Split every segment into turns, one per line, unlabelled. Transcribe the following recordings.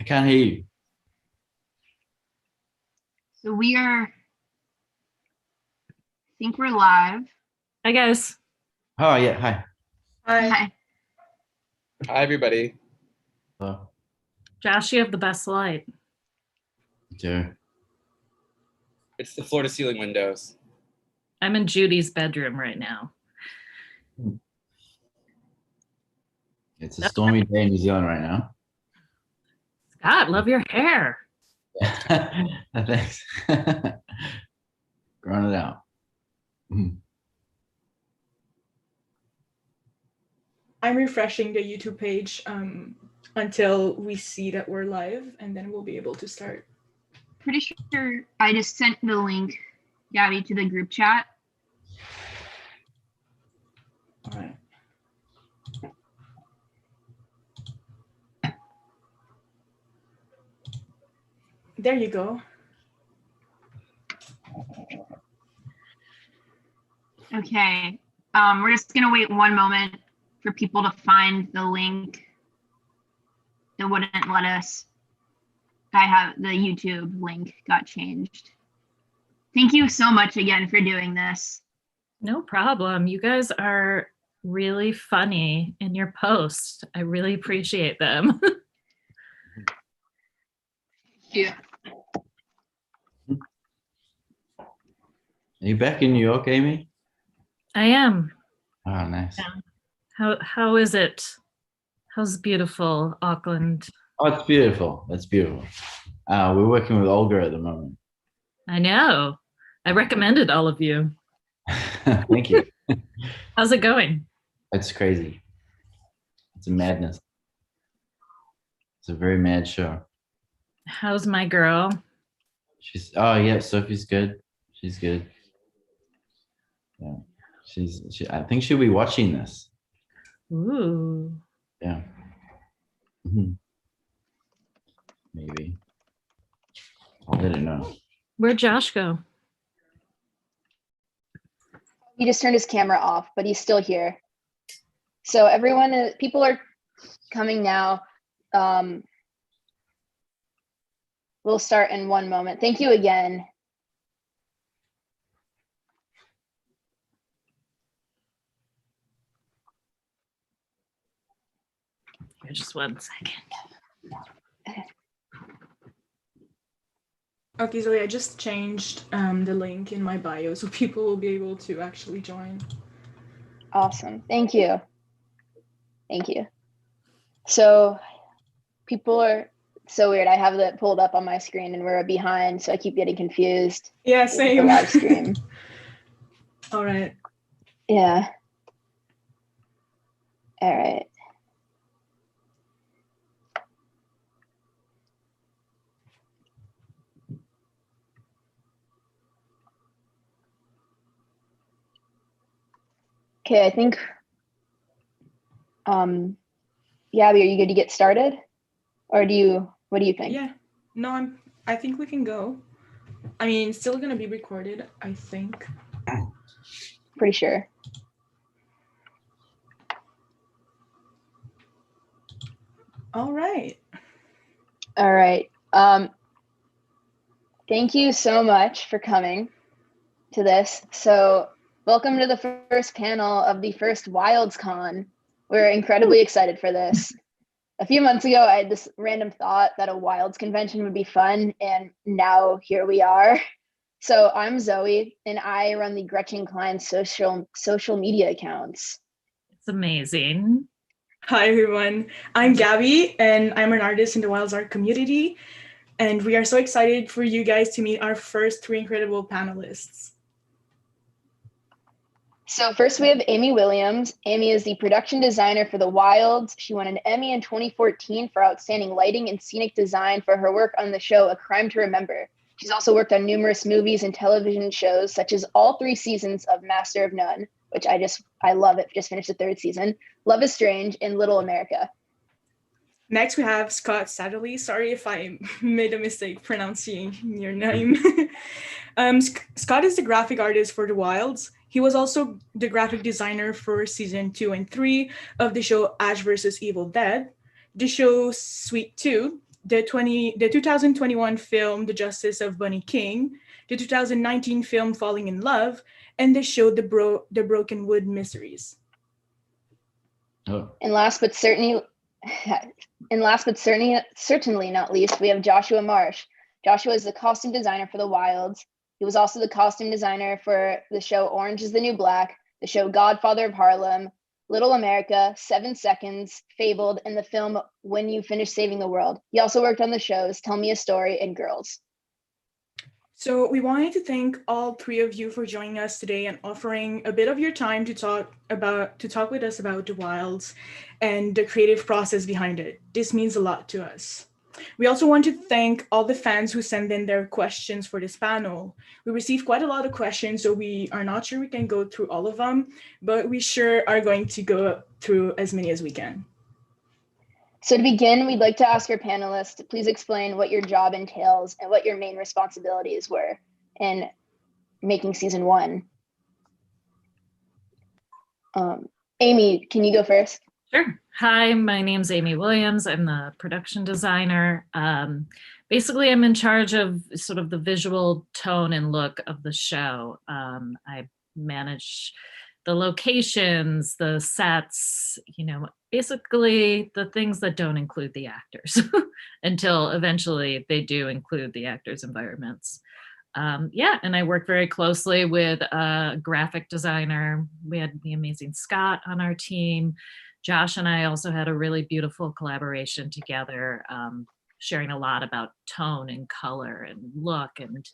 can't hear you.
So I think we're live.
Hi, guys.
Oh, yeah. Hi.
Hi.
Hi, everybody.
Hello.
Josh, you have the best light.
Sure.
It's the floor-to-ceiling windows.
I'm in Judy's bedroom right now.
It's a stormy day in New Zealand right now.
Scott, love your hair.
Thanks. Growing it out.
I'm refreshing the YouTube page until we see that we're live, and then we'll be able to start.
Pretty sure I just sent the link, Gabby, to the group chat.
All right. There you go.
Okay. We're just gonna wait one moment for people to find the link. It wouldn't let us. I have the YouTube link got changed. Thank you so much again for doing this.
No problem. You guys are really funny in your posts. I really appreciate them.
Yeah.
Are you back in New York, Amy?
I am.
Oh, nice.
Yeah. How is it? How's beautiful Auckland?
Oh, it's beautiful. It's beautiful. We're working with Olga at the moment.
I know. I recommended all of you.
Thank you.
How's it going?
It's crazy. It's a madness. It's a very mad show.
How's my girl?
Oh yeah, Sophie's good. She's good. Yeah. I think she'll be watching this.
Ooh.
Yeah. Maybe. I'll let her know.
Where'd Josh go?
He just turned his camera off, but he's still here. So people are coming now. We'll start in one moment. Thank you again.
Here, just 1 second.
Okay, so I just changed the link in my bio so people will be able to actually join.
Awesome. Thank you. Thank you. So people are so weird. I have that pulled up on my screen and we're behind, so I keep getting confused.
Yeah, same.
The live stream.
All right.
Yeah. All right. Okay, I think, Gabby, are you good to get started? Or what do you think?
Yeah, no, I think we can go. I mean, it's still gonna be recorded, I think.
Pretty sure.
All right.
All right. Thank you so much for coming to this. So welcome to the first panel of the first WildsCon. We're incredibly excited for this. A few months ago, I had this random thought that a Wilds convention would be fun, and now here we are. So I'm Zoe, and I run the Gretchen Klein social media accounts.
It's amazing.
Hi, everyone. I'm Gabby, and I'm an artist in the Wilds art community. And we are so excited for you guys to meet our first three incredible panelists.
So first we have Amy Williams. Amy is the production designer for The Wilds. She won an Emmy in 2014 for outstanding lighting and scenic design for her work on the show A Crime to Remember. She's also worked on numerous movies and television shows, such as all 3 seasons of Master of None, which I love it, just finished the 3rd season, Love is Strange, and Little America.
Next, we have Scott Satterley. Sorry if I made a mistake pronouncing your name. Scott is the graphic artist for The Wilds. He was also the graphic designer for season 2 and 3 of the show Ash vs. Evil Dead, the show Sweet Tooth, the 2021 film The Justice of Bunny King, the 2019 film Falling in Love, and the show The Broken Wood Mysteries.
Oh,
And last but certainly not least, we have Joshua Marsh. Joshua is the costume designer for the Wilds. He was also the costume designer for the show Orange is the New Black, the show Godfather of Harlem, Little America, 7 Seconds, Fabled, and the film When You Finish Saving the World. He also worked on the shows Tell Me a Story and Girls.
So we wanted to thank all three of you for joining us today and offering a bit of your time to talk with us about the Wilds and the creative process behind it. This means a lot to us. We also want to thank all the fans who sent in their questions for this panel. We received quite a lot of questions, so we are not sure we can go through all of them, but we sure are going to go through as many as we can.
So to begin, we'd like to ask our panelists to please explain what your job entails and what your main responsibilities were in making season 1. Amy, can you go first?
Sure. Hi, my name's Amy Williams. I'm the production designer. Basically, I'm in charge of sort of the visual tone and look of the show. I manage the locations, the sets, basically the things that don't include the actors until eventually they do include the actors' environments. And I work very closely with a graphic designer. We had the amazing Scott on our team. Josh and I also had a really beautiful collaboration together, sharing a lot about tone and color and look and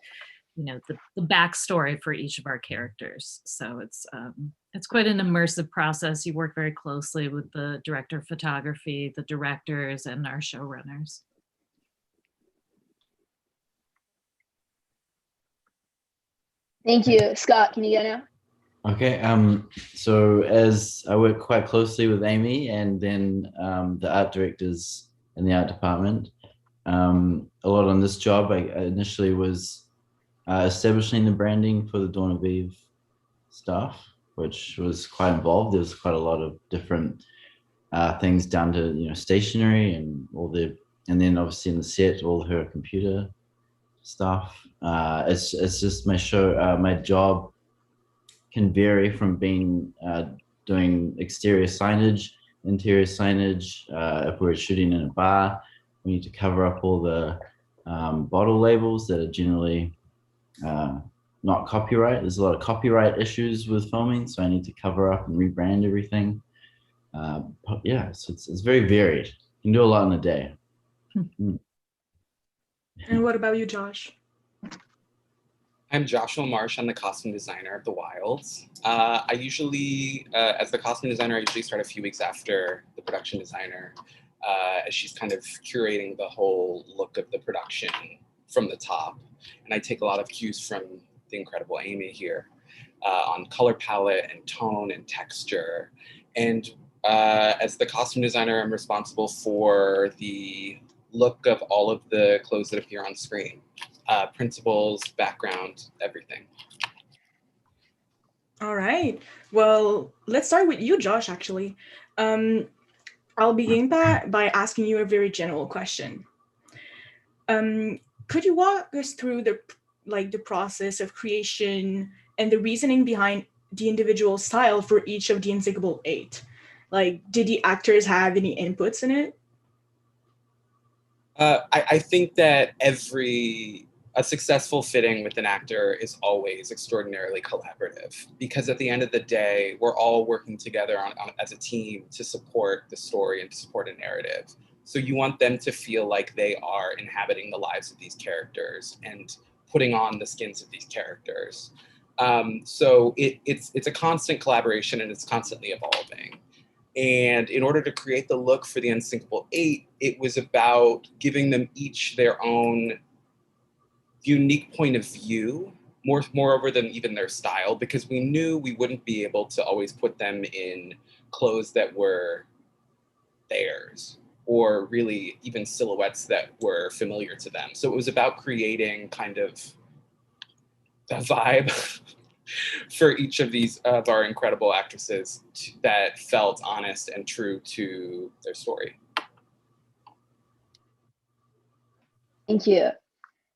the backstory for each of our characters. So it's quite an immersive process. You work very closely with the director of photography, the directors, and our showrunners.
Thank you. Scott, can you go now?
okay. So as I work quite closely with Amy and then the art directors in the art department, a lot on this job, I initially was establishing the branding for the Dawn of Eve stuff, which was quite involved. There was quite a lot of different things down to stationery and and then obviously in the set all her computer stuff. It's just my show. My job can vary from being doing exterior signage, interior signage. If we're shooting in a bar, we need to cover up all the bottle labels that are generally not copyright. There's a lot of copyright issues with filming, so I need to cover up and rebrand everything. So it's very varied. You can do a lot in a day.
And what about you, Josh?
I'm Joshua Marsh. I'm the costume designer of the Wilds. I usually, as the costume designer, I usually start a few weeks after the production designer, as she's kind of curating the whole look of the production from the top. And I take a lot of cues from the incredible Amy here on color palette and tone and texture. And as the costume designer, I'm responsible for the look of all of the clothes that appear on screen. Principles, background, everything.
All right. Well, let's start with you, Josh, actually. I'll begin by asking you a very general question. Could you walk us through the process of creation and the reasoning behind the individual style for each of the Unsinkable 8? Did the actors have any inputs in it?
I think that a successful fitting with an actor is always extraordinarily collaborative, because at the end of the day, we're all working together as a team to support the story and to support a narrative. So you want them to feel like they are inhabiting the lives of these characters and putting on the skins of these characters. So it's a constant collaboration and it's constantly evolving. And in order to create the look for the Unsinkable 8, it was about giving them each their own unique point of view, moreover than even their style, because we knew we wouldn't be able to always put them in clothes that were theirs, or really even silhouettes that were familiar to them. So it was about creating kind of the vibe for each of our incredible actresses that felt honest and true to their story.
Thank you.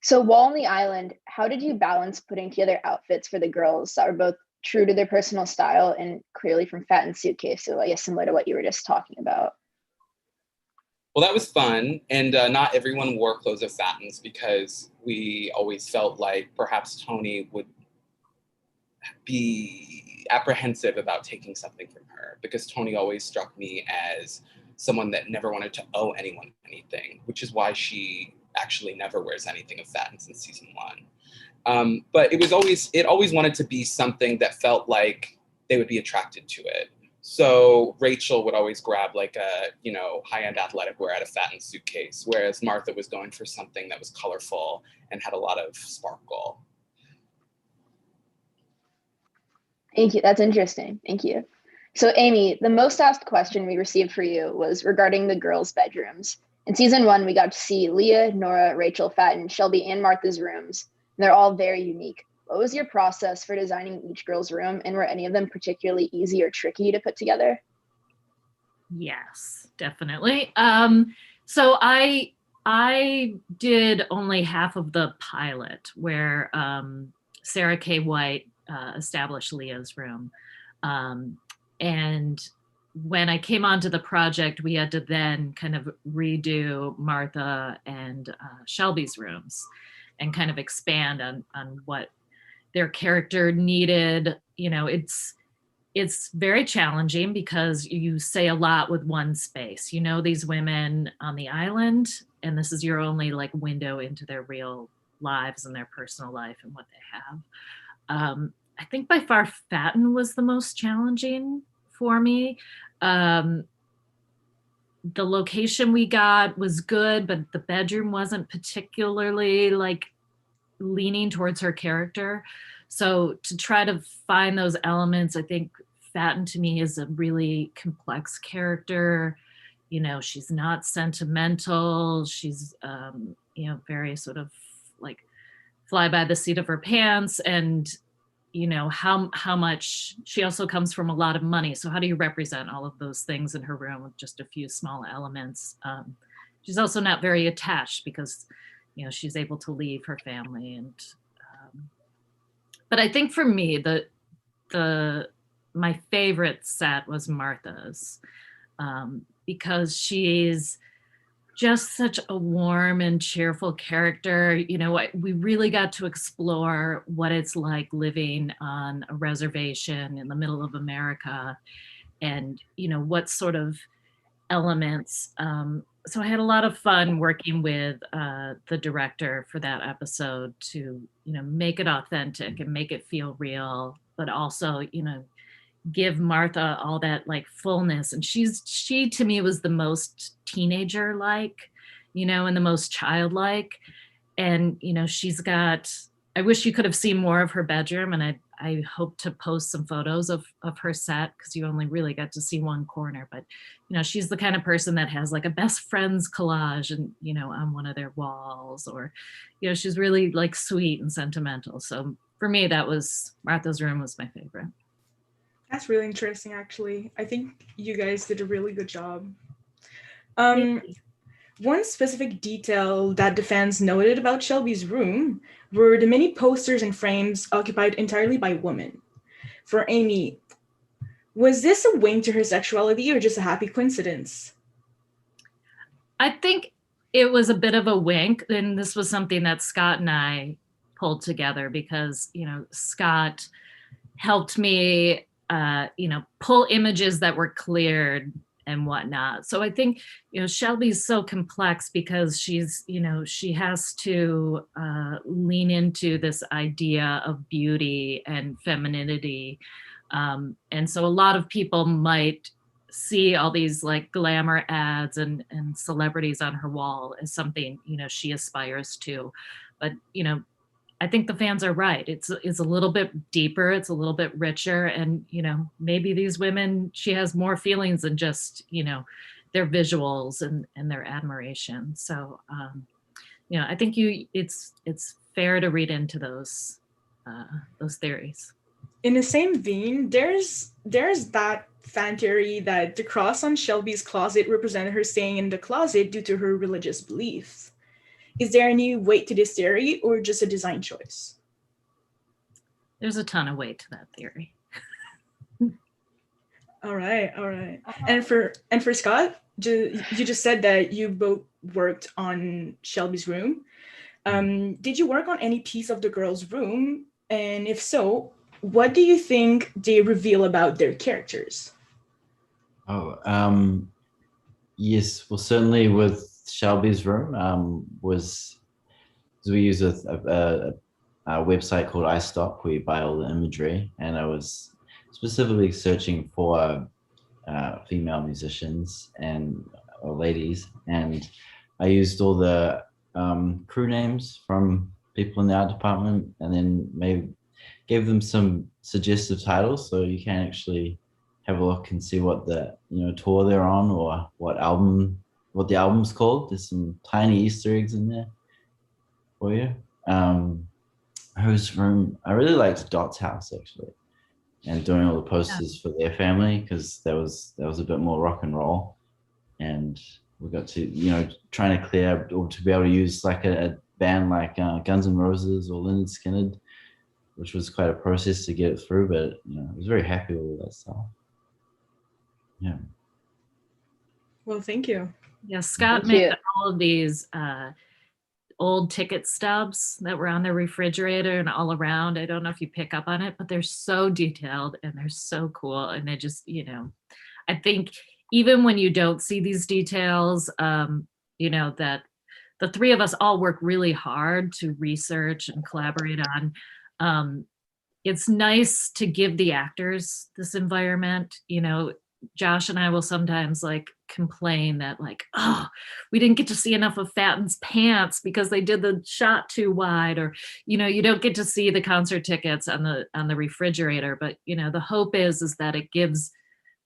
So while on the island, how did you balance putting together outfits for the girls that were both true to their personal style and clearly from Fat and Suitcase? So I guess similar to what you were just talking about.
Well, that was fun. And not everyone wore clothes of Fatten's because we always felt like perhaps Tony would be apprehensive about taking something from her, because Tony always struck me as someone that never wanted to owe anyone anything, which is why she actually never wears anything of Fatten's in season 1. But it always wanted to be something that felt like they would be attracted to it. So Rachel would always grab like a, high-end athletic wear out of Fatten's suitcase, whereas Martha was going for something that was colorful and had a lot of sparkle.
Thank you. That's interesting. Thank you. So Amy, the most asked question we received for you was regarding the girls' bedrooms. In season 1, we got to see Leah, Nora, Rachel, Fatten, Shelby, and Martha's rooms. And they're all very unique. What was your process for designing each girl's room, and were any of them particularly easy or tricky to put together?
Yes, definitely. So I did only half of the pilot where Sarah K. White established Leah's room. And when I came onto the project, we had to then kind of redo Martha and Shelby's rooms and kind of expand on what their character needed. It's very challenging because you say a lot with one space. These women on the island, and this is your only like window into their real lives and their personal life and what they have. I think by far Fatten was the most challenging for me. The location we got was good, but the bedroom wasn't particularly like leaning towards her character. So to try to find those elements, I think Fatten to me is a really complex character. She's not sentimental. She's, very sort of like fly by the seat of her pants, and how much she also comes from a lot of money. So how do you represent all of those things in her room with just a few small elements? She's also not very attached because, she's able to leave her family. And but I think for me, my favorite set was Martha's, because she's just such a warm and cheerful character. We really got to explore what it's like living on a reservation in the middle of America, and what sort of elements. So I had a lot of fun working with the director for that episode to make it authentic and make it feel real, but also give Martha all that like fullness. And she to me was the most teenager like, and the most childlike. And she's got, I wish you could have seen more of her bedroom, and I hope to post some photos of her set, because you only really got to see one corner. But she's the kind of person that has like a best friends collage and on one of their walls, or she's really like sweet and sentimental. So for me, that was Martha's room was my favorite.
That's really interesting, actually. I think you guys did a really good job. One specific detail that the fans noted about Shelby's room were the many posters and frames occupied entirely by women. For Amy, was this a wink to her sexuality or just a happy coincidence?
I think it was a bit of a wink, and this was something that Scott and I pulled together because, Scott helped me pull images that were cleared and whatnot. So I think, Shelby's so complex because she's, she has to lean into this idea of beauty and femininity. And so a lot of people might see all these like glamour ads and celebrities on her wall as something, she aspires to. But, I think the fans are right. It's a little bit deeper. It's a little bit richer. And, maybe these women, she has more feelings than just, their visuals and their admiration. So, I think it's fair to read into those theories.
In the same vein, there's that fan theory that the cross on Shelby's closet represented her staying in the closet due to her religious beliefs. Is there any weight to this theory or just a design choice?
There's a ton of weight to that theory.
All right. And for Scott, you just said that you both worked on Shelby's room. Did you work on any piece of the girls' room? And if so, what do you think they reveal about their characters?
Yes. Well, certainly with Shelby's room, we use a website called iStock where you buy all the imagery, and I was specifically searching for female musicians or ladies, and I used all the crew names from people in the art department, and then maybe gave them some suggestive titles so you can actually have a look and see what the tour they're on or what the album's called. There's some tiny Easter eggs in there for you. Whose room? I really liked Dot's house actually, and doing all the posters for their family, because that was a bit more rock and roll, and we got to trying to clear or to be able to use like a band like Guns N' Roses or Lynyrd Skynyrd, which was quite a process to get it through, but I was very happy with all that stuff. Yeah.
Well, thank you.
Yeah, Scott made all of these old ticket stubs that were on the refrigerator and all around. I don't know if you pick up on it, but they're so detailed and they're so cool. And they just, I think even when you don't see these details, that the three of us all work really hard to research and collaborate on. It's nice to give the actors this environment. Josh and I will sometimes complain that we didn't get to see enough of Fatten's pants because they did the shot too wide, or you don't get to see the concert tickets on the refrigerator. But the hope is that it gives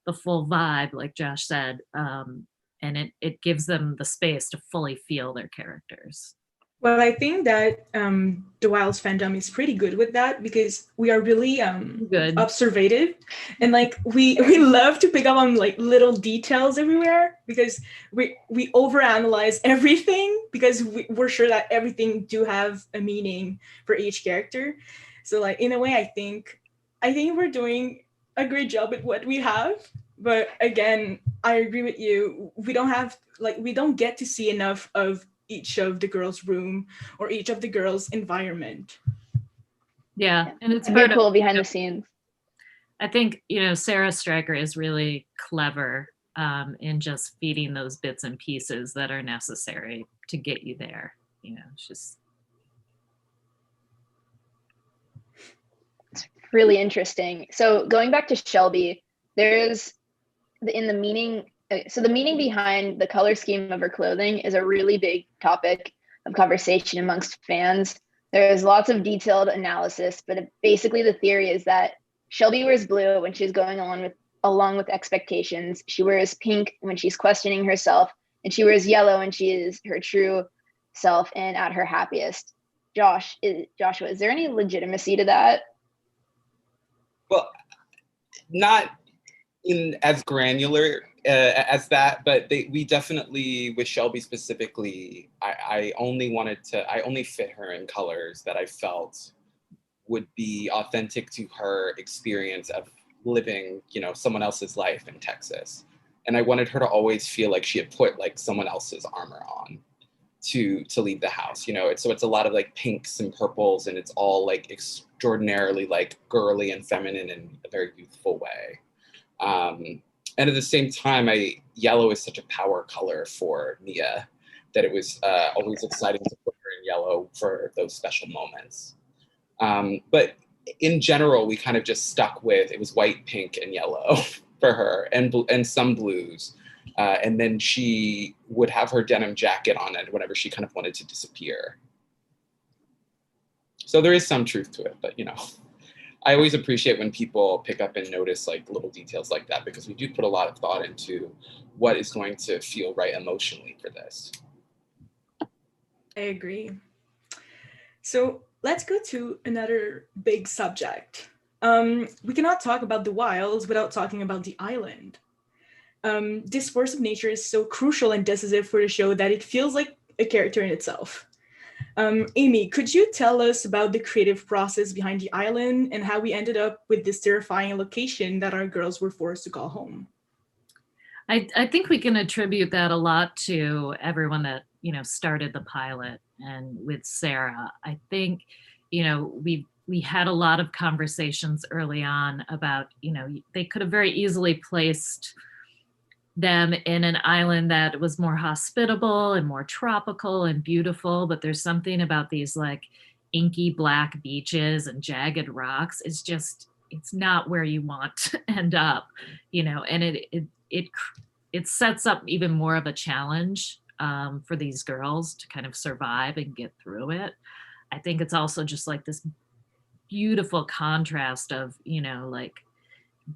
the full vibe, like Josh said, and it gives them the space to fully feel their characters.
Well, I think that the Wilds fandom is pretty good with that, because we are really observative, and we love to pick up on little details everywhere, because we overanalyze everything, because we're sure that everything do have a meaning for each character. So in a way, I think we're doing a great job at what we have. But again, I agree with you. We don't get to see enough of each of the girls' room or each of the girls' environment.
Yeah, and it's
very cool behind the scenes.
I think Sarah Stryker is really clever in just feeding those bits and pieces that are necessary to get you there. It's just
it's really interesting. So going back to Shelby, there's the meaning. So the meaning behind the color scheme of her clothing is a really big topic of conversation amongst fans. There's lots of detailed analysis, but basically the theory is that Shelby wears blue when she's going along with expectations. She wears pink when she's questioning herself, and she wears yellow when she is her true self and at her happiest. Joshua, is there any legitimacy to that?
Well, not in as granular as that, but we definitely, with Shelby specifically, I only fit her in colors that I felt would be authentic to her experience of living, someone else's life in Texas. And I wanted her to always feel like she had put someone else's armor on to leave the house, so it's a lot of pinks and purples, and it's all extraordinarily girly and feminine in a very youthful way. And at the same time, yellow is such a power color for Nia that it was always exciting to put her in yellow for those special moments. But in general, we kind of just stuck with, it was white, pink, and yellow for her, and some blues. And then she would have her denim jacket on it whenever she kind of wanted to disappear. So there is some truth to it, but I always appreciate when people pick up and notice little details like that, because we do put a lot of thought into what is going to feel right emotionally for this.
I agree. So let's go to another big subject. We cannot talk about the wilds without talking about the island. This force of nature is so crucial and decisive for the show that it feels like a character in itself. Amy, could you tell us about the creative process behind the island and how we ended up with this terrifying location that our girls were forced to call home?
I think we can attribute that a lot to everyone that, started the pilot, and with Sarah. I think, we had a lot of conversations early on about, they could have very easily placed them in an island that was more hospitable and more tropical and beautiful, but there's something about these like inky black beaches and jagged rocks. It's not where you want to end up, and it sets up even more of a challenge for these girls to kind of survive and get through it. I think it's also just like this beautiful contrast of, like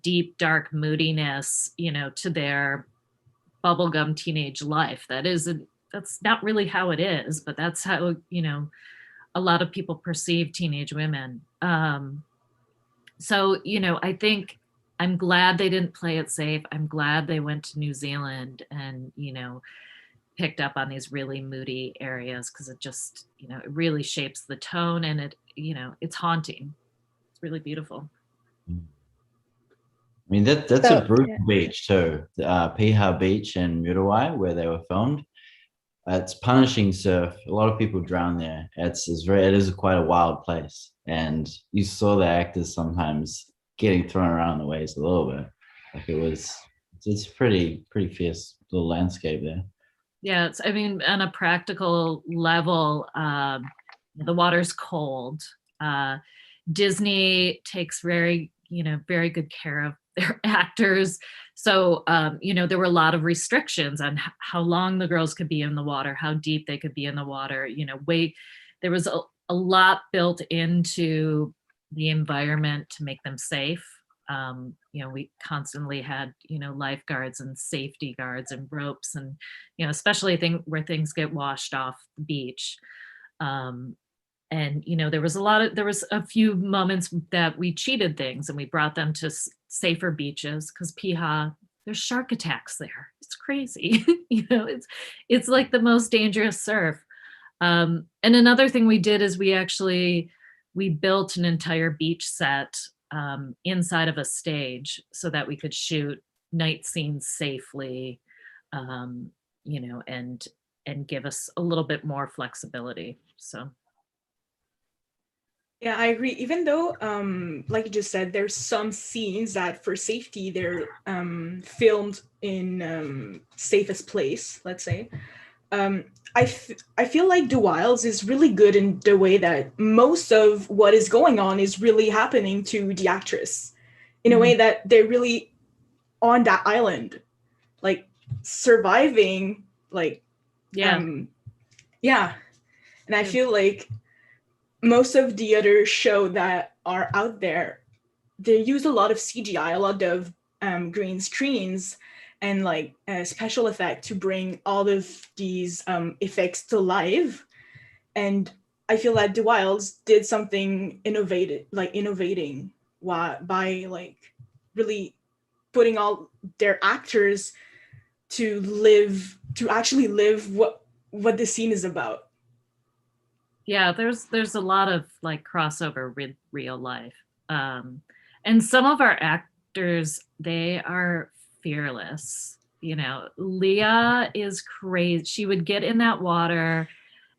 deep, dark moodiness, to their bubblegum teenage life. That's not really how it is, but that's how, a lot of people perceive teenage women. So, I think I'm glad they didn't play it safe. I'm glad they went to New Zealand and, picked up on these really moody areas, because it just, it really shapes the tone, and it's haunting. It's really beautiful.
I mean, that's a brutal beach too. Piha Beach in Muriwai, where they were filmed. It's punishing surf. A lot of people drown there. It is quite a wild place, and you saw the actors sometimes getting thrown around the waves a little bit. Like it's pretty fierce little landscape there.
Yeah, on a practical level, the water's cold. Disney takes very good care of their actors. So, there were a lot of restrictions on how long the girls could be in the water, how deep they could be in the water. There was a lot built into the environment to make them safe. We constantly had, lifeguards and safety guards and ropes, and, especially where things get washed off the beach. And, there was a few moments that we cheated things and we brought them to safer beaches, because Piha, there's shark attacks there. It's crazy. It's like the most dangerous surf. And another thing we did is we built an entire beach set inside of a stage so that we could shoot night scenes safely, and give us a little bit more flexibility. So.
Yeah, I agree. Even though, like you just said, there's some scenes that for safety, they're filmed in safest place, let's say. I feel like The Wilds is really good in the way that most of what is going on is really happening to the actress in a way that they're really on that island, like surviving, like, yeah. And I feel like most of the other show that are out there, they use a lot of CGI, a lot of green screens, and like a special effect to bring all of these effects to life. And I feel that The Wilds did something innovating by like really putting all their actors to actually live what the scene is about.
Yeah, there's a lot of like crossover with real life. And some of our actors, they are fearless. Leah is crazy. She would get in that water,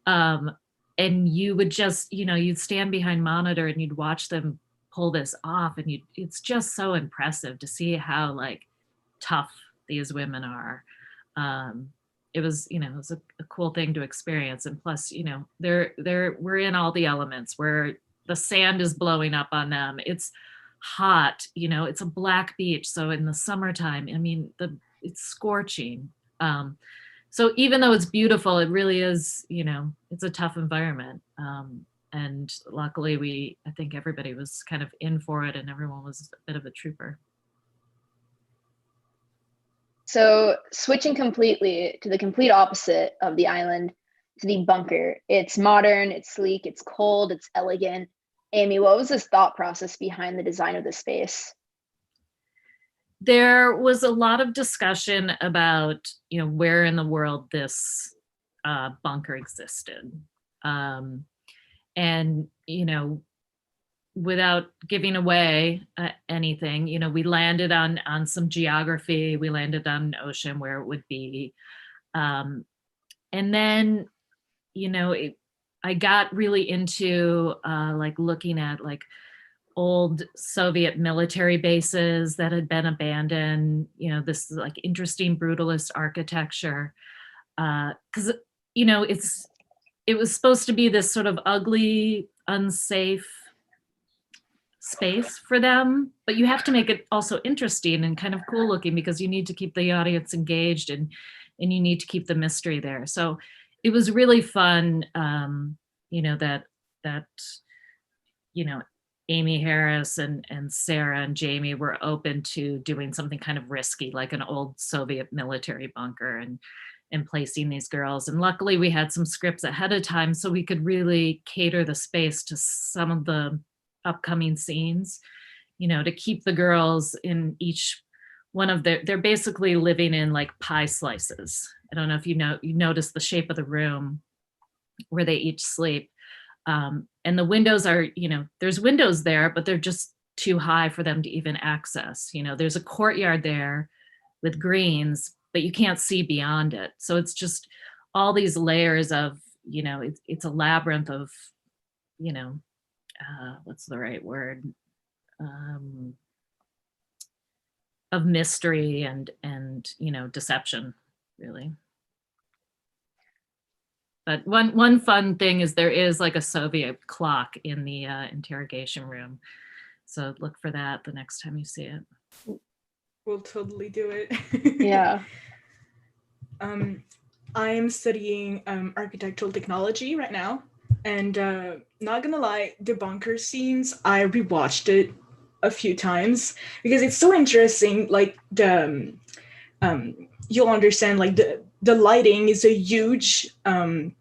and you would just, you'd stand behind monitor and you'd watch them pull this off, and it's just so impressive to see how like tough these women are. It was a cool thing to experience. And plus, we're in all the elements where the sand is blowing up on them. It's hot, it's a black beach. So in the summertime, it's scorching. So even though it's beautiful, it really is, it's a tough environment. And luckily I think everybody was kind of in for it, and everyone was a bit of a trooper.
So switching completely to the complete opposite of the island, to the bunker. It's modern, it's sleek, it's cold, it's elegant. Amy, what was this thought process behind the design of the space?
There was a lot of discussion about, where in the world this bunker existed. And, without giving away anything, we landed on some geography. We landed on an ocean where it would be. And then, I got really into like looking at like old Soviet military bases that had been abandoned, this like interesting brutalist architecture. Because, it was supposed to be this sort of ugly, unsafe space for them, but you have to make it also interesting and kind of cool looking because you need to keep the audience engaged and you need to keep the mystery there. So it was really fun, that Amy Harris and Sarah and Jamie were open to doing something kind of risky, like an old Soviet military bunker and placing these girls. And luckily we had some scripts ahead of time so we could really cater the space to some of the upcoming scenes, to keep the girls in each one of they're basically living in like pie slices. I don't know if you notice the shape of the room where they each sleep. And the windows are, there's windows there, but they're just too high for them to even access. There's a courtyard there with greens, but you can't see beyond it. So it's just all these layers of, it's a labyrinth of, what's the right word? Of mystery and deception, really. But one fun thing is there is like a Soviet clock in the interrogation room. So look for that the next time you see it.
We'll totally do it.
Yeah.
I'm studying architectural technology right now. And not gonna lie, the bunker scenes, I rewatched it a few times because it's so interesting. Like you'll understand like the lighting is a huge, the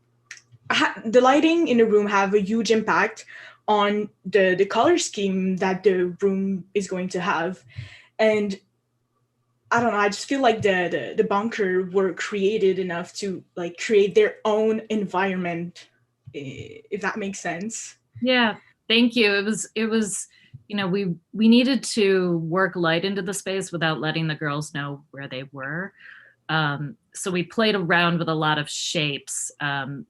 lighting in the room have a huge impact on the color scheme that the room is going to have. And I don't know, I just feel like the bunker were created enough to like create their own environment, if that makes sense.
Yeah, thank you. It was, we needed to work light into the space without letting the girls know where they were. So we played around with a lot of shapes.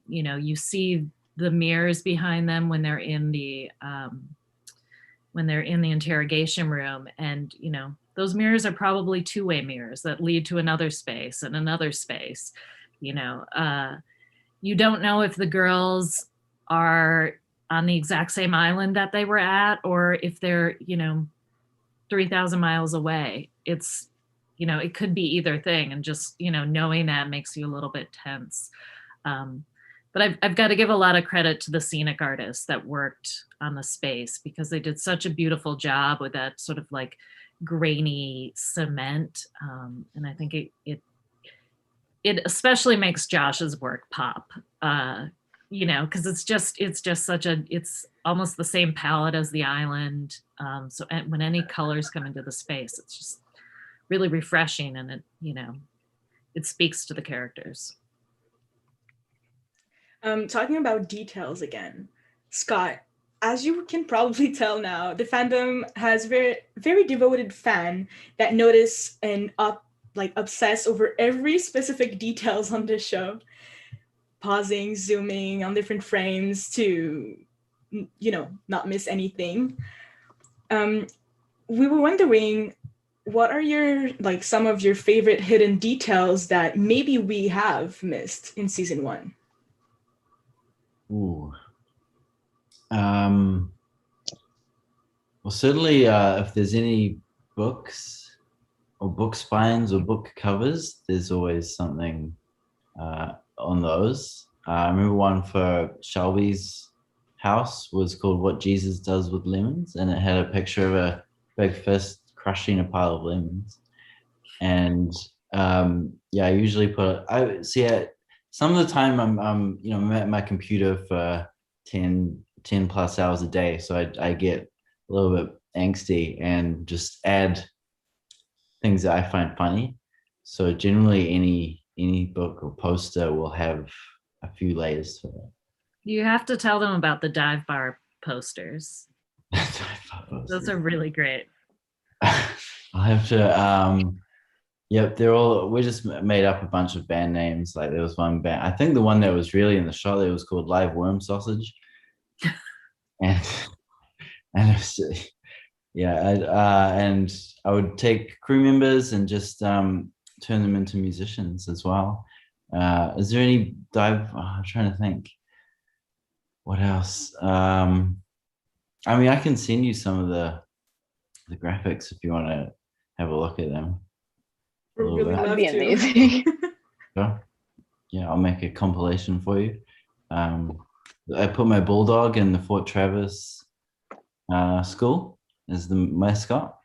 You see the mirrors behind them when they're in the interrogation room, and those mirrors are probably two-way mirrors that lead to another space and another space. You don't know if the girls are on the exact same island that they were at or if they're 3,000 miles away. It's it could be either thing, and just knowing that makes you a little bit tense. But I've got to give a lot of credit to the scenic artists that worked on the space because they did such a beautiful job with that sort of like grainy cement, and I think it especially makes Josh's work pop, because it's just such it's almost the same palette as the island. So when any colors come into the space, it's just really refreshing, and it speaks to the characters.
Talking about details again, Scott, as you can probably tell now, the fandom has very, very devoted fan that notice and obsess over every specific details on the show, pausing, zooming on different frames to, not miss anything. We were wondering, what are some of your favorite hidden details that maybe we have missed in season 1?
Ooh. Well, certainly if there's any books or book spines or book covers, there's always something on those. I remember one for Shelby's house was called What Jesus Does with Lemons, and it had a picture of a big fist crushing a pile of lemons. And I usually some of the time I'm at my computer for 10 plus hours a day, so I get a little bit angsty and just add things that I find funny. So generally any book or poster will have a few layers to it.
You have to tell them about the dive bar posters. Those are really great.
I'll have to. Yep, we just made up a bunch of band names. Like there was one band, I think the one that was really in the shot, it was called Live Worm Sausage. and it was, yeah, and I would take crew members and just turn them into musicians as well. Is there any dive? I'm trying to think. What else? I mean, I can send you some of the graphics if you want to have a look at them.
We'd really
That would
love
be
to.
amazing.
Sure. Yeah, I'll make a compilation for you. I put my bulldog in the Fort Travis school as the mascot.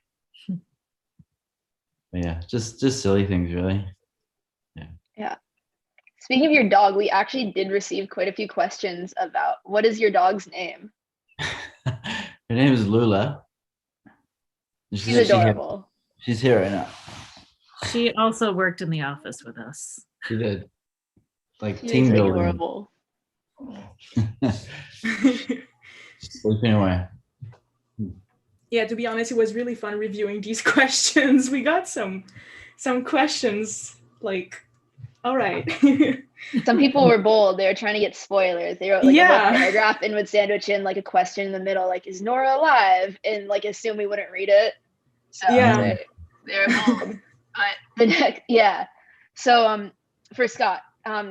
But yeah, just silly things, really.
Yeah. Speaking of your dog, we actually did receive quite a few questions about what is your dog's name?
Her name is Lula.
She's adorable.
She's here right now.
She also worked in the office with us.
She did. Like
She's
team building.
adorable.
Sleeping away.
Yeah, to be honest, it was really fun reviewing these questions. We got some questions like, all right.
Some people were bold. They were trying to get spoilers. They wrote like a
Yeah.
whole paragraph and would sandwich in like a question in the middle, like, is Nora alive? And like assume we wouldn't read it. So
Yeah.
they're bold. But the next, yeah. So for Scott,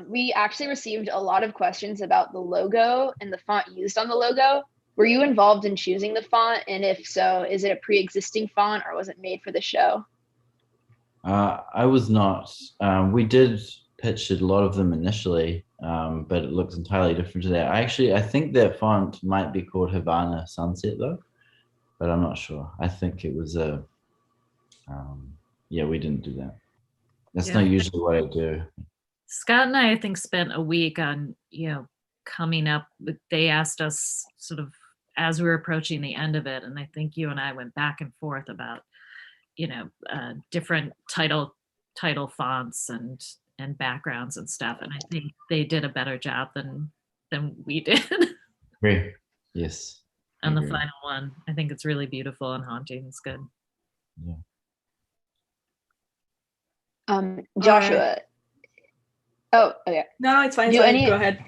we actually received a lot of questions about the logo and the font used on the logo. Were you involved in choosing the font? And if so, is it a pre-existing font or was it made for the show?
I was not. We did pitch a lot of them initially, but it looks entirely different today. I think that font might be called Havana Sunset though, but I'm not sure. I think it was a. Yeah, we didn't do that. That's not usually what I do.
Scott and I think, spent a week on, coming up. They asked us sort of as we were approaching the end of it, and I think you and I went back and forth about, different title fonts and backgrounds and stuff. And I think they did a better job than we did.
Great. Yes.
On the final one, I think it's really beautiful and haunting. It's good.
Yeah.
Joshua. Oh, okay.
No, it's fine.
Do
Go ahead.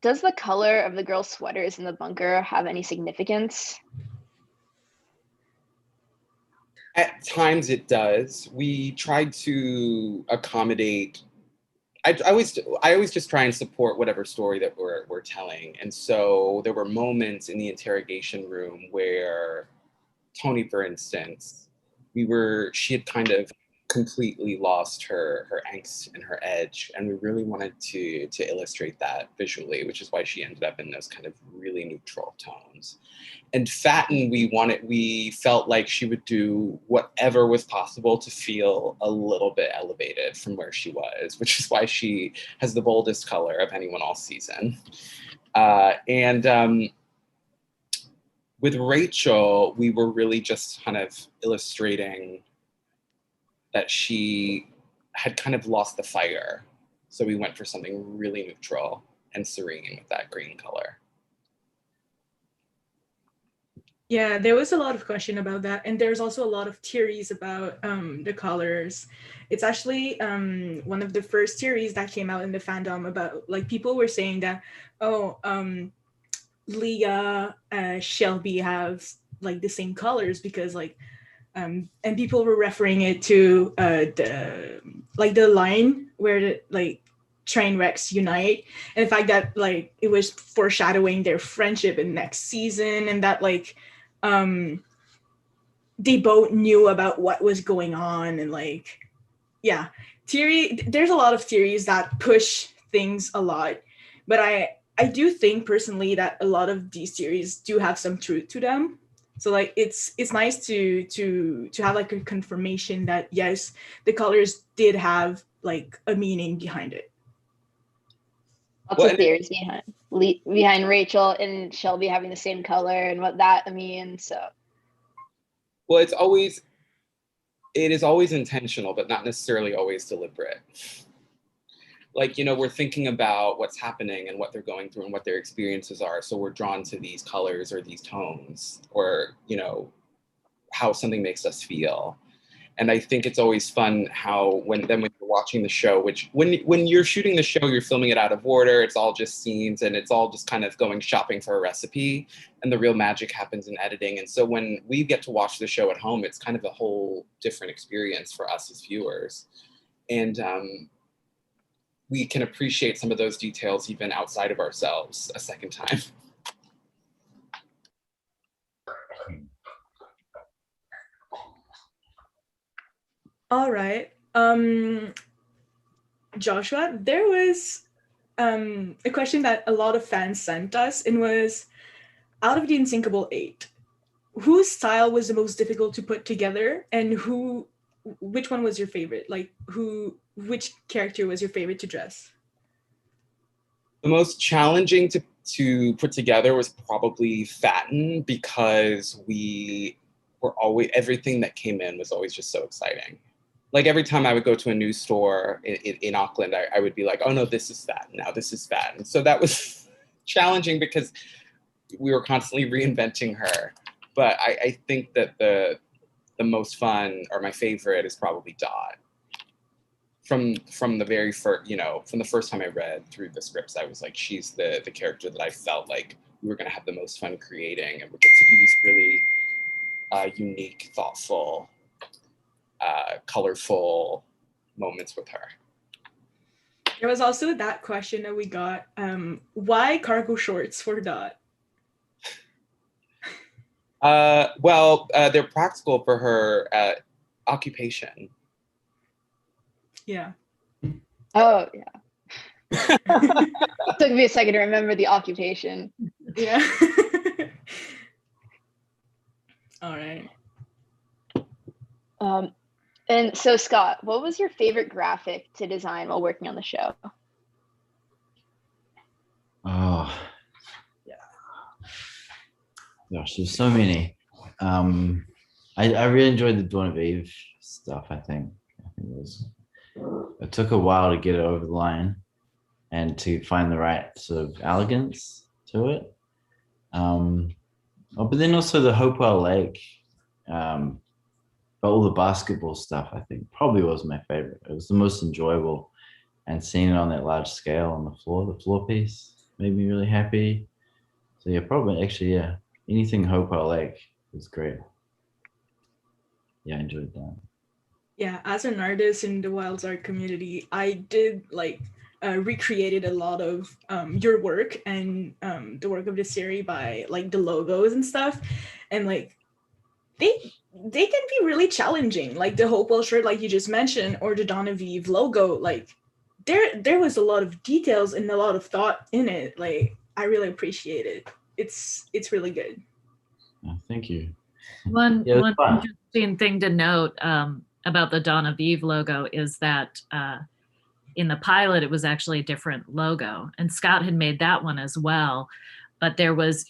Does the color of the girls' sweaters in the bunker have any significance?
At times it does. We tried to accommodate. I always just try and support whatever story that we're telling. And so there were moments in the interrogation room where Tony, for instance, she had kind of completely lost her angst and her edge, and we really wanted to illustrate that visually, which is why she ended up in those kind of really neutral tones. And Fatten, we felt like she would do whatever was possible to feel a little bit elevated from where she was, which is why she has the boldest color of anyone all season. With Rachel, we were really just kind of illustrating that she had kind of lost the fire. So we went for something really neutral and serene with that green color.
Yeah, there was a lot of question about that. And there's also a lot of theories about the colors. It's actually one of the first theories that came out in the fandom about, like, people were saying that, Leah, Shelby have like the same colors because like, and people were referring it to the line where the like train wrecks unite, and the fact that like it was foreshadowing their friendship in next season, and that like they both knew about what was going on, and like there's a lot of theories that push things a lot, but I do think personally that a lot of these theories do have some truth to them. So like it's nice to have like a confirmation that yes, the colors did have like a meaning behind it.
Lots of theories behind Rachel and Shelby having the same color and what that means. So
well, it is always intentional, but not necessarily always deliberate. like, you know, we're thinking about what's happening and what they're going through and what their experiences are. So we're drawn to these colors or these tones, or, you know, how something makes us feel. And I think it's always fun how when you're watching the show, which when you're shooting the show, you're filming it out of order. It's all just scenes and it's all just kind of going shopping for a recipe, and the real magic happens in editing. And so when we get to watch the show at home, it's kind of a whole different experience for us as viewers. And we can appreciate some of those details even outside of ourselves a second time.
All right. Joshua, there was a question that a lot of fans sent us, and was, out of the Unsinkable 8, whose style was the most difficult to put together, and which one was your favorite? Like, which character was your favorite to dress?
The most challenging to put together was probably Fatten, because we were always, everything that came in was always just so exciting. Like every time I would go to a new store in Auckland, I would be like, oh no, this is Fatten now, this is Fatten. So that was challenging because we were constantly reinventing her. But I think that the most fun, or my favorite, is probably Dot. From the very first, you know, from the first time I read through the scripts, I was like, she's the character that I felt like we were gonna have the most fun creating, and we get to do these really unique, thoughtful, colorful moments with her.
There was also that question that we got, why cargo shorts for Dot?
Well, they're practical for her occupation.
Yeah.
Oh, yeah. Took me a second to remember the occupation.
Yeah. All right.
And so, Scott, what was your favorite graphic to design while working on the show?
Oh, yeah. Gosh, there's so many. I really enjoyed the Dawn of Eve stuff. I think it took a while to get it over the line and to find the right sort of elegance to it. But then also the Hopewell Lake, all the basketball stuff, I think probably was my favorite. It was the most enjoyable, and seeing it on that large scale on the floor piece made me really happy. So yeah, probably actually, yeah, anything Hopewell Lake was great. Yeah, I enjoyed that.
Yeah, as an artist in the Wilds art community, I did recreated a lot of your work and the work of the series by like the logos and stuff, and like they can be really challenging. Like the Hopewell shirt, like you just mentioned, or the Dawn of Eve logo. Like there was a lot of details and a lot of thought in it. Like I really appreciate it. It's really good.
Oh, thank you.
One
Yeah,
one interesting thing to note about the Dawn of Eve logo is that in the pilot it was actually a different logo, and Scott had made that one as well. But there was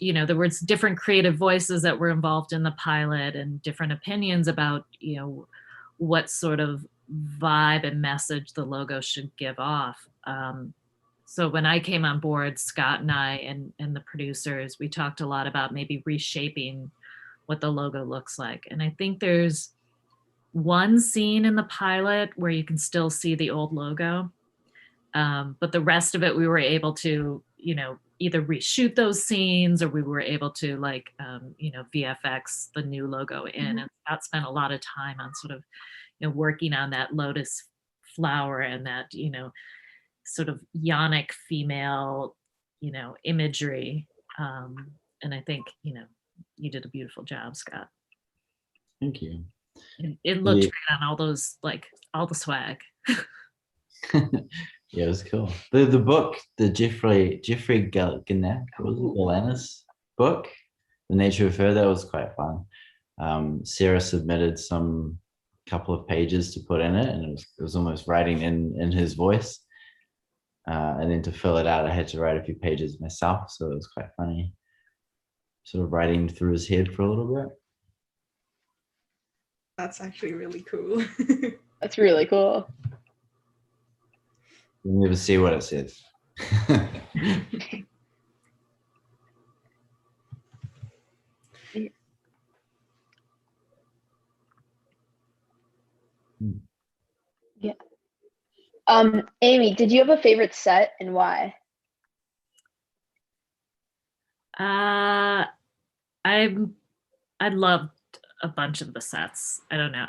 different creative voices that were involved in the pilot, and different opinions about what sort of vibe and message the logo should give off. So when I came on board, Scott and I and the producers, we talked a lot about maybe reshaping what the logo looks like. And I think there's one scene in the pilot where you can still see the old logo. But the rest of it, we were able to, either reshoot those scenes, or we were able to VFX the new logo in. Mm-hmm. And Scott spent a lot of time on sort of, working on that lotus flower and that, sort of yonic female, imagery. And I think, you did a beautiful job, Scott.
Thank you.
It looked great on all those, all the swag.
Yeah, it was cool. The book, the Jeffrey Galanis book, The Nature of Her, that was quite fun. Sarah submitted some couple of pages to put in it, and it was almost writing in his voice. And then to fill it out, I had to write a few pages myself, so it was quite funny. Sort of writing through his head for a little bit.
That's actually really cool.
That's really cool.
You'll never see what it says.
Yeah. Amy, did you have a favorite set and why?
I loved a bunch of the sets. I don't know.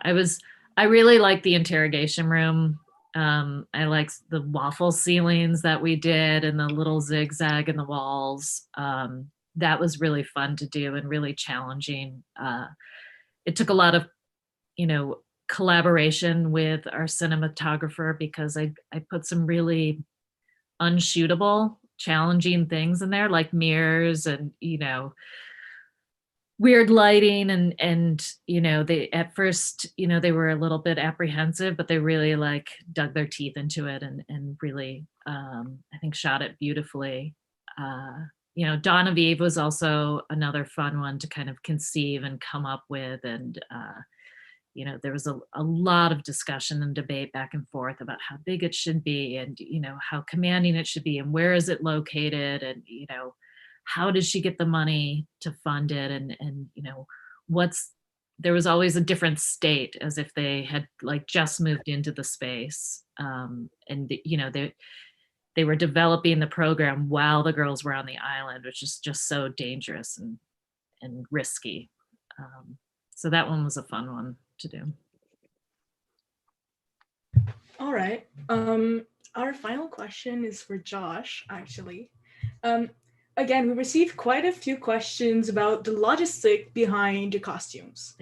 I really liked the interrogation room. I liked the waffle ceilings that we did and the little zigzag in the walls. That was really fun to do and really challenging. It took a lot of, collaboration with our cinematographer because I put some really unshootable, challenging things in there, like mirrors and, weird lighting and they at first they were a little bit apprehensive, but they really like dug their teeth into it and really I think shot it beautifully. Dawn of Eve was also another fun one to kind of conceive and come up with, and there was a lot of discussion and debate back and forth about how big it should be and how commanding it should be and where is it located and how does she get the money to fund it and there was always a different state as if they had like just moved into the space, and they were developing the program while the girls were on the island, which is just so dangerous and risky. So that one was a fun one to do.
All right. Our final question is for Josh, actually. Again, we received quite a few questions about the logistic behind the costumes.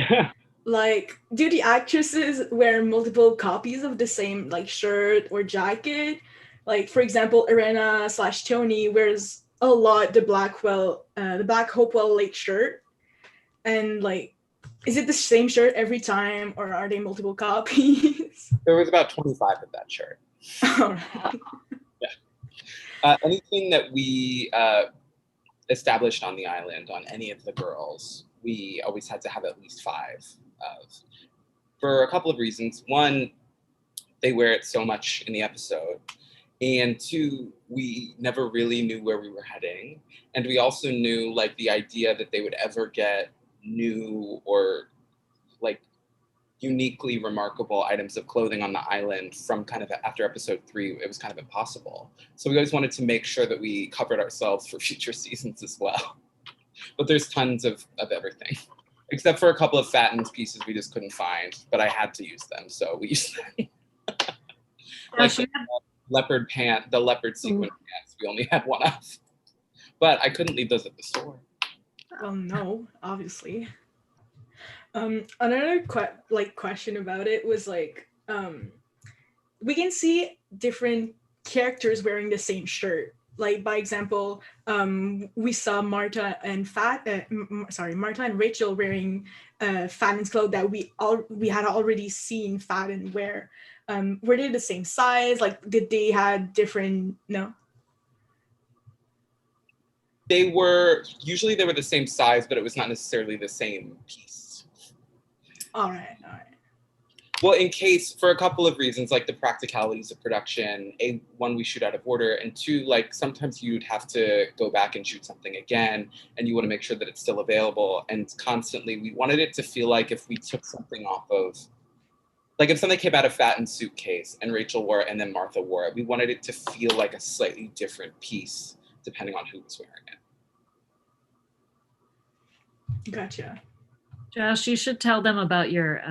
Like, do the actresses wear multiple copies of the same like shirt or jacket? Like, for example, Irena/Tony wears a lot the Black Hopewell Lake shirt, and like, is it the same shirt every time, or are they multiple copies?
There was about 25 of that shirt.
All right.
Yeah. Anything that we established on the island on any of the girls, we always had to have at least 5 of, for a couple of reasons. One, they wear it so much in the episode. And 2, we never really knew where we were heading. And we also knew like the idea that they would ever get new or like uniquely remarkable items of clothing on the island from kind of after episode 3, it was kind of impossible. So we always wanted to make sure that we covered ourselves for future seasons as well. But there's tons of everything, except for a couple of fattened pieces we just couldn't find, but I had to use them, so we used them. Like the leopard pant, the leopard sequin pants, we only had one of. But I couldn't leave those at the store.
No, obviously. Another question about it was like, we can see different characters wearing the same shirt. Like, by example, we saw Martha and Rachel wearing Fadden's clothes that we had already seen Fadden wear. Were they the same size? Like, did they have different? No.
They were the same size, but it was not necessarily the same piece.
All right.
Well, in case, for a couple of reasons, like the practicalities of production, one, we shoot out of order, and 2, like sometimes you'd have to go back and shoot something again, and you want to make sure that it's still available. And constantly, we wanted it to feel like if we took something off of, like if something came out of Fatten's suitcase and Rachel wore it and then Martha wore it, we wanted it to feel like a slightly different piece depending on who was wearing it.
Gotcha.
Josh, you should tell them about your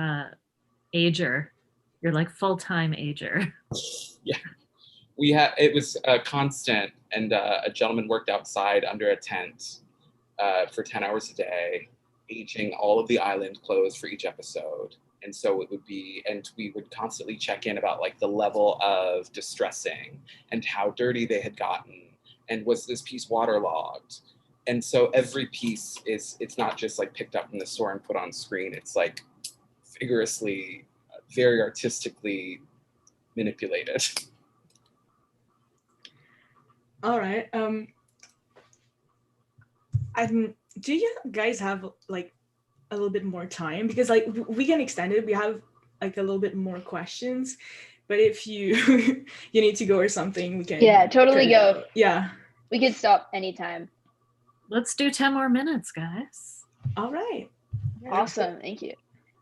ager, your like full-time ager.
Yeah, it was constant, and a gentleman worked outside under a tent for 10 hours a day, aging all of the island clothes for each episode. And so it would be, and we would constantly check in about like the level of distressing and how dirty they had gotten, and was this piece waterlogged. And so every piece it's not just like picked up from the store and put on screen. It's like vigorously, very artistically manipulated.
All right. Do you guys have like a little bit more time? Because like we can extend it. We have like a little bit more questions, But if you you need to go or something, we can.
Yeah, totally
cut it
go.
out. Yeah.
We could stop anytime.
Let's do 10 more minutes, guys.
All right.
Awesome. Thank you.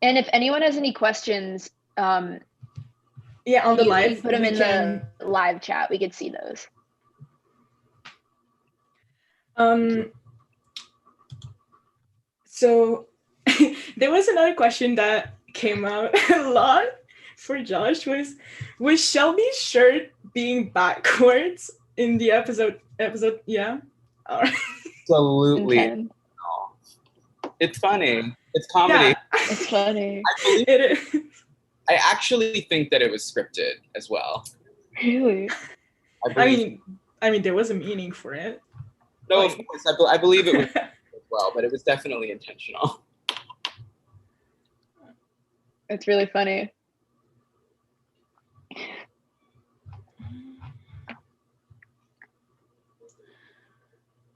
And if anyone has any questions,
Yeah, on the
you
live,
put them
we
in
can.
the live chat. We could see those.
So there was another question that came out a lot for Josh was Shelby's shirt being backwards in the episode? Yeah. All right.
Absolutely.
And
It's funny. It's comedy.
Yeah.
it's funny.
It is.
I actually think that it was scripted as well.
Really?
I mean, there was a meaning for it.
No, of course, I believe it was as well, but it was definitely intentional.
It's really funny.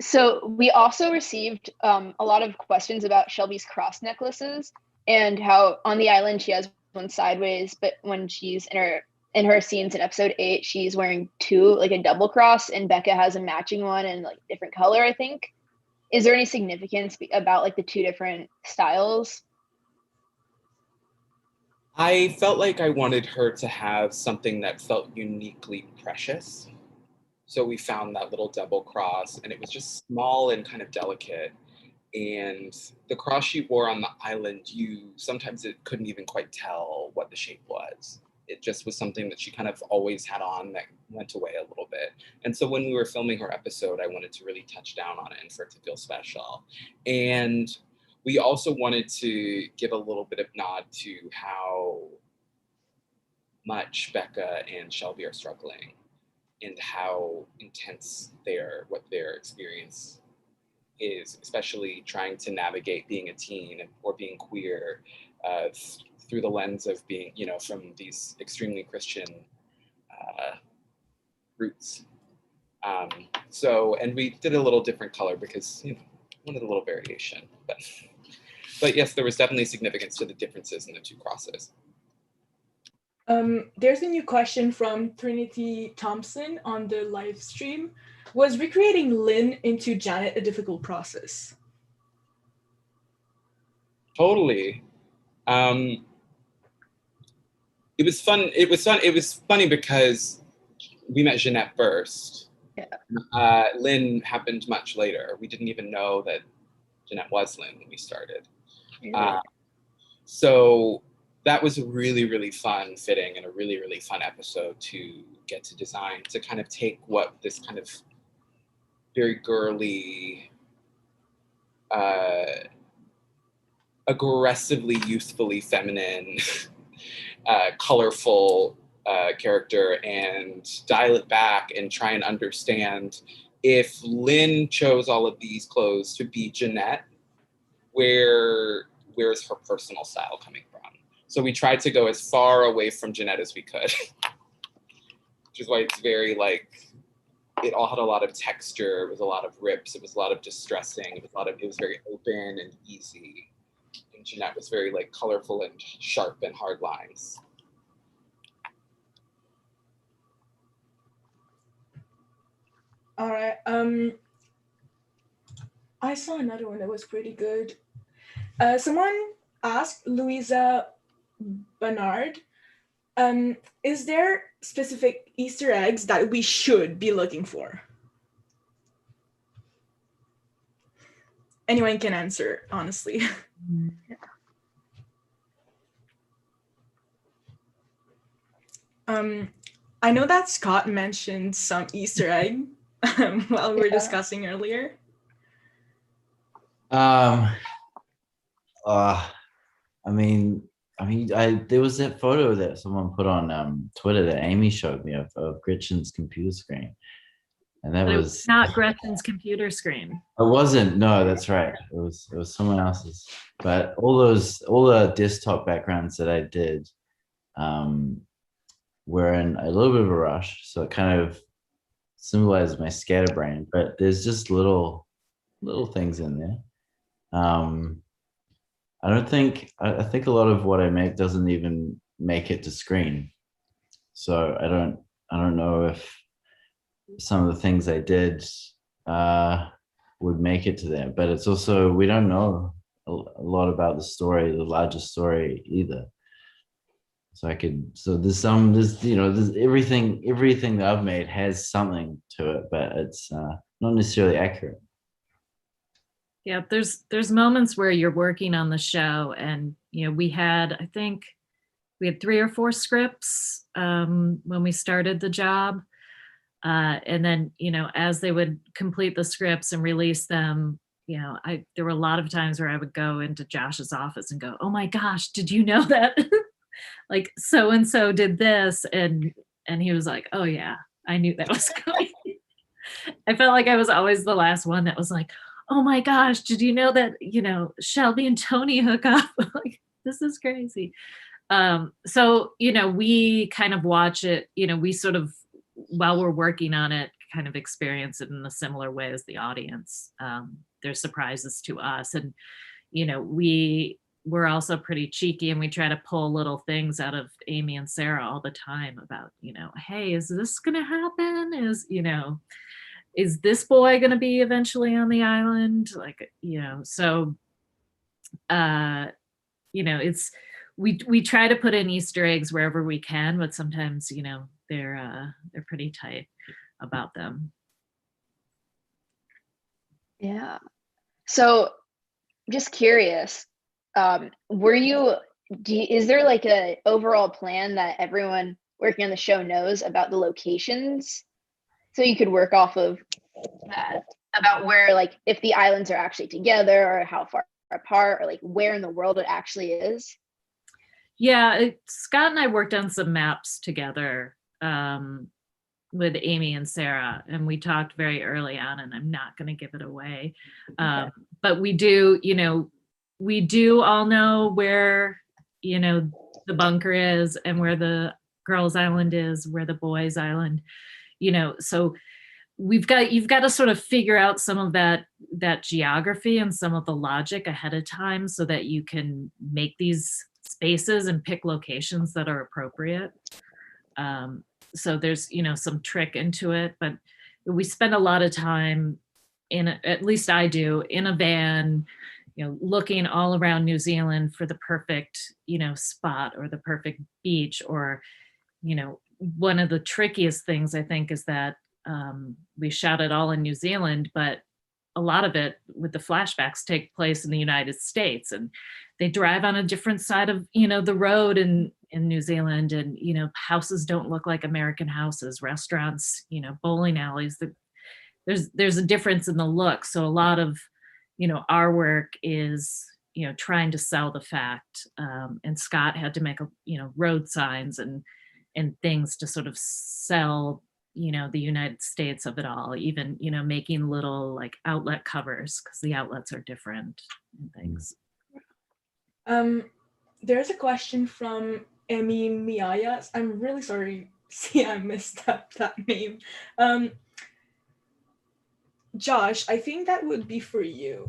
So we also received a lot of questions about Shelby's cross necklaces and how on the island she has one sideways, but when she's in her scenes in episode 8, she's wearing two, like a double cross, and Becca has a matching one in like different color, I think. Is there any significance about like the two different styles?
I felt like I wanted her to have something that felt uniquely precious. So we found that little double cross, and it was just small and kind of delicate. And the cross she wore on the island, sometimes it couldn't even quite tell what the shape was. It just was something that she kind of always had on that went away a little bit. And so when we were filming her episode, I wanted to really touch down on it and for it to feel special. And we also wanted to give a little bit of nod to how much Becca and Shelby are struggling and how intense what their experience is, especially trying to navigate being a teen or being queer through the lens of being, from these extremely Christian roots. And we did a little different color because, wanted a little variation. But yes, there was definitely significance to the differences in the two crosses.
There's a new question from Trinity Thompson on the live stream. Was recreating Lynn into Janet a difficult process?
Totally. It was fun. It was funny because we met Jeanette first.
Yeah.
Lynn happened much later. We didn't even know that Jeanette was Lynn when we started. So that was a really, really fun fitting and a really, really fun episode to get to design, to kind of take what this kind of very girly, aggressively, youthfully feminine, colorful character and dial it back and try and understand if Lynn chose all of these clothes to be Jeanette, where's her personal style coming from? So we tried to go as far away from Jeanette as we could, which is why it's very it all had a lot of texture. It was a lot of rips. It was a lot of distressing. It was very open and easy. And Jeanette was very colorful and sharp and hard lines.
All right. I saw another one that was pretty good. Someone asked Louisa Bernard, is there specific Easter eggs that we should be looking for? Anyone can answer, honestly. I know that Scott mentioned some Easter egg while we were discussing earlier.
There was that photo that someone put on Twitter that Amy showed me of Gretchen's computer screen, and that was
not Gretchen's computer screen.
It wasn't. No, that's right. It was someone else's. But all the desktop backgrounds that I did were in a little bit of a rush, so it kind of symbolizes my scatterbrain. But there's just little things in there. I think a lot of what I make doesn't even make it to screen. So I don't know if some of the things they did would make it to there. But it's also, we don't know a lot about the story, the larger story either. So there's there's everything that I've made has something to it, but it's not necessarily accurate.
Yeah, there's moments where you're working on the show, and I think we had 3 or 4 scripts when we started the job, and then as they would complete the scripts and release them, there were a lot of times where I would go into Josh's office and go, "Oh my gosh, did you know that like so and so did this?" And he was like, "Oh yeah, I knew that was coming." I felt like I was always the last one that was like, "Oh my gosh, did you know that, Shelby and Tony hook up?" Like, this is crazy. So, we kind of watch it, we sort of, while we're working on it, kind of experience it in a similar way as the audience. There's surprises to us. And, we're also pretty cheeky, and we try to pull little things out of Amy and Sarah all the time about, hey, is this going to happen? Is this boy going to be eventually on the island? Like, so, it's, we try to put in Easter eggs wherever we can, but sometimes, they're pretty tight about them.
Yeah. So just curious, is there like a overall plan that everyone working on the show knows about the locations? So you could work off of that, about where, like, if the islands are actually together or how far apart, or like where in the world it actually is?
Yeah, Scott and I worked on some maps together with Amy and Sarah, and we talked very early on, and I'm not going to give it away.
Okay.
But we do all know where, the bunker is, and where the girls' island is, where the boys' island, so you've got to sort of figure out some of that geography and some of the logic ahead of time, so that you can make these spaces and pick locations that are appropriate. So there's, some trick into it, but we spend a lot of time at least I do, in a van, looking all around New Zealand for the perfect, spot, or the perfect beach, or, one of the trickiest things I think is that we shot it all in New Zealand, but a lot of it with the flashbacks take place in the United States, and they drive on a different side of, the road in New Zealand, and, houses don't look like American houses, restaurants, bowling alleys. There's a difference in the look. So a lot of, our work is, trying to sell the fact. And Scott had to make, road signs and things to sort of sell, the United States of it all, even, making little like outlet covers, because the outlets are different and things.
There's a question from Emi Miayas. I'm really sorry. See, I messed up that name. Josh, I think that would be for you.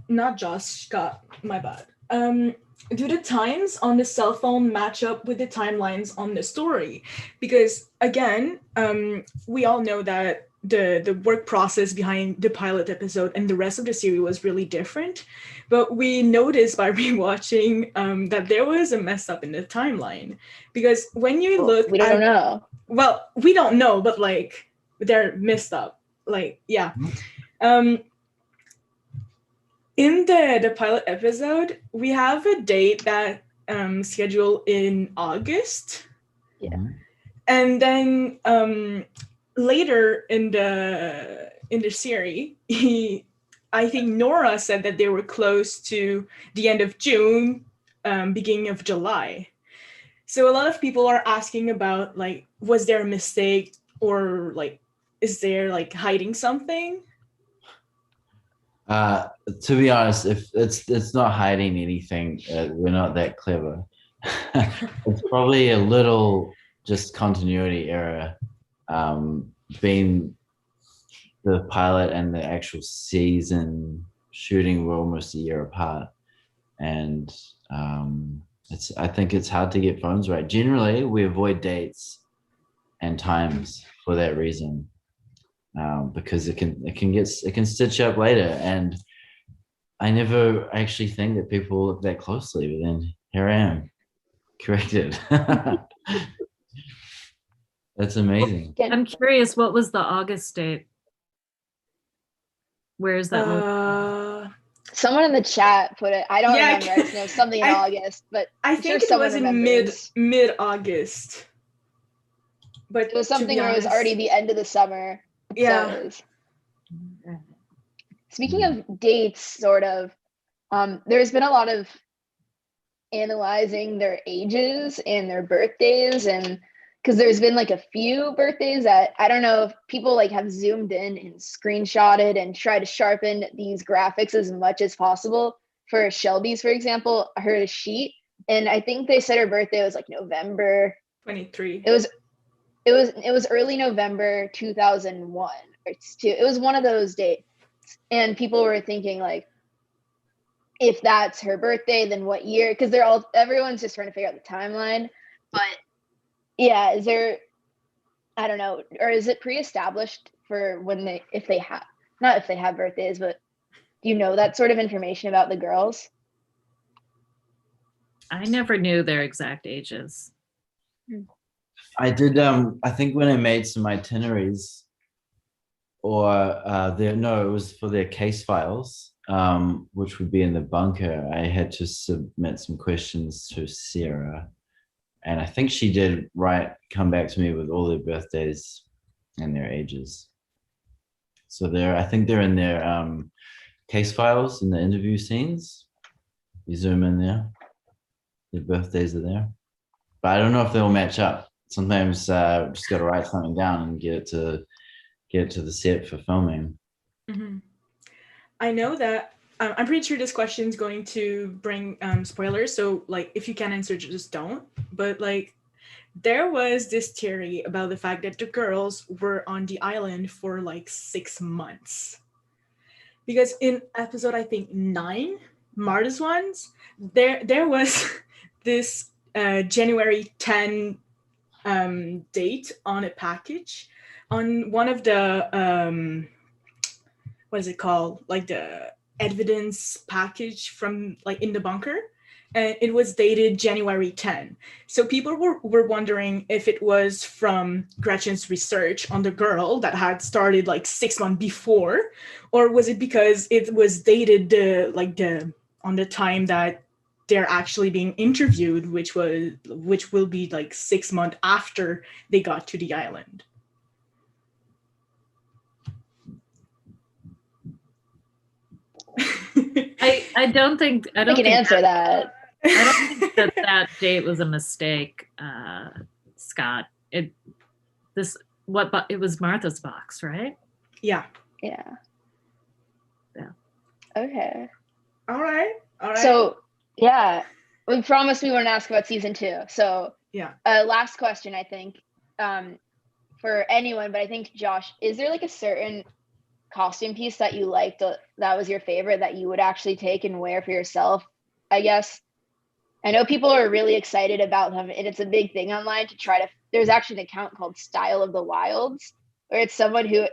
Not Josh, Scott, my bad. Do the times on the cell phone match up with the timelines on the story? Because again, we all know that the work process behind the pilot episode and the rest of the series was really different, but we noticed by rewatching that there was a mess up in the timeline. Because when you look,
we don't know.
Well, we don't know, but like they're messed up. Like, yeah. In the pilot episode, we have a date that scheduled in August.
Yeah.
And then later in the series, I think Nora said that they were close to the end of June, beginning of July. So a lot of people are asking about, like, was there a mistake, or like, is there like hiding something?
To be honest, if it's not hiding anything, we're not that clever. It's probably a little just continuity error, being the pilot and the actual season shooting were almost a year apart, and I think it's hard to get phones right. Generally, we avoid dates and times for that reason, because it can stitch up later. And I never actually think that people look that closely, but then here I am, corrected. That's amazing.
I'm curious, what was the August date? Where is that one?
Someone in the chat put it. I don't
Yeah,
remember. I just know something in August, but
I
I'm
think
sure
it was
someone
in
remembers.
mid-August. But
It was
to be
something where it was
honest,
already the end of the summer.
yeah.
So it was. Speaking of dates, sort of, there's been a lot of analyzing their ages and their birthdays, and because there's been like a few birthdays that I don't know if people like have zoomed in and screenshotted and tried to sharpen these graphics as much as possible. For Shelby's, for example, I heard a sheet, and I think they said her birthday was like November
23.
It was early November 2001. It was one of those dates, and people were thinking like, if that's her birthday, then what year? Because everyone's just trying to figure out the timeline. But yeah, I don't know, or is it pre-established for when if they have birthdays, but do you know that sort of information about the girls?
I never knew their exact ages.
I did. I think when I made some itineraries, or it was for their case files, which would be in the bunker. I had to submit some questions to Sarah, and I think she did come back to me with all their birthdays and their ages. So I think they're in their case files in the interview scenes. You zoom in there, their birthdays are there, but I don't know if they'll match up. Sometimes just got to write something down and get it to the set for filming.
Mm-hmm. I know that I'm pretty sure this question is going to bring spoilers. So like, if you can't answer, just don't. But like, there was this theory about the fact that the girls were on the island for like 6 months. Because in episode, I think 9, Marta's ones, there was this January 10 date on a package on one of the what is it called, like the evidence package from like in the bunker, and it was dated January 10. So people were wondering if it was from Gretchen's research on the girl that had started like 6 months before, or was it because it was dated on the time that they're actually being interviewed, which will be like 6 months after they got to the island.
I don't think
I can answer that.
I don't think that date was a mistake, Scott. It was Martha's box, right?
Yeah.
Okay.
All right.
So yeah, we promised we wouldn't ask about season 2. So
yeah.
Last question, I think, for anyone, but I think Josh, is there like a certain costume piece that you liked that was your favorite that you would actually take and wear for yourself? I guess I know people are really excited about them, and it's a big thing online to try to. There's actually an account called Style of the Wilds, where it's someone who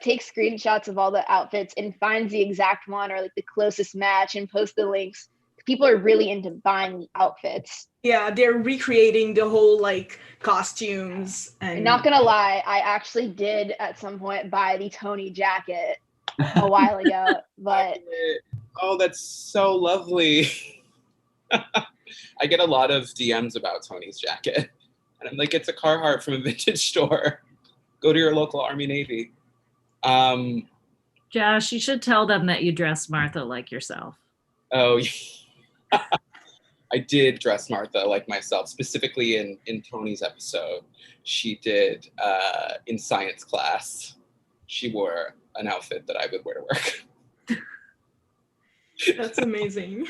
takes screenshots of all the outfits and finds the exact one or like the closest match and posts the links. People are really into buying outfits.
Yeah, they're recreating the whole like costumes. And
I'm not gonna lie, I actually did at some point buy the Tony jacket a while ago, but
oh, that's so lovely. I get a lot of DMs about Tony's jacket, and I'm like, it's a Carhartt from a vintage store. Go to your local Army Navy.
Josh, you should tell them that you dress Martha like yourself.
Oh, I did dress Martha like myself, specifically in Tony's episode. She did in science class. She wore an outfit that I would wear to work.
That's amazing.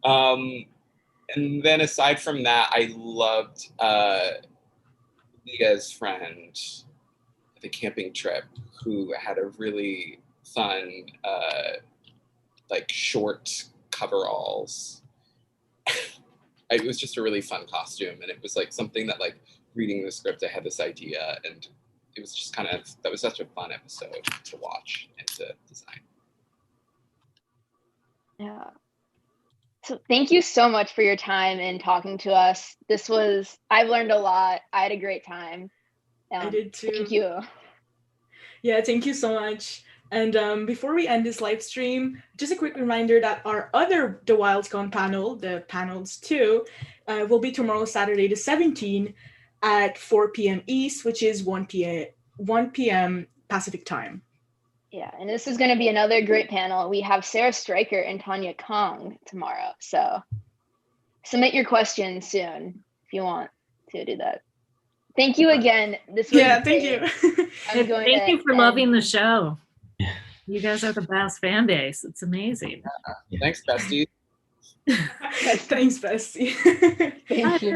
And then aside from that, I loved Leah's friend at the camping trip, who had a really fun, like short coveralls. it was just a really fun costume, and it was like something that, like, reading the script, I had this idea, and it was just kind of, that was such a fun episode to watch and to design.
Yeah. So thank you so much for your time and talking to us. I've learned a lot. I had a great time.
I did too.
Thank you.
Yeah, thank you so much. And before we end this live stream, just a quick reminder that our other The WildsCon panel, the panels 2, will be tomorrow, Saturday the 17th at 4 p.m. East, which is 1 p.m. Pacific time.
Yeah, and this is going to be another great panel. We have Sarah Stryker and Tanya Kong tomorrow. So submit your questions soon if you want to do that. Thank you again. This was
thank you.
Thank you for loving the show. You guys are the best fan base. It's amazing.
Thanks, bestie.
Thanks, bestie.
Thank you.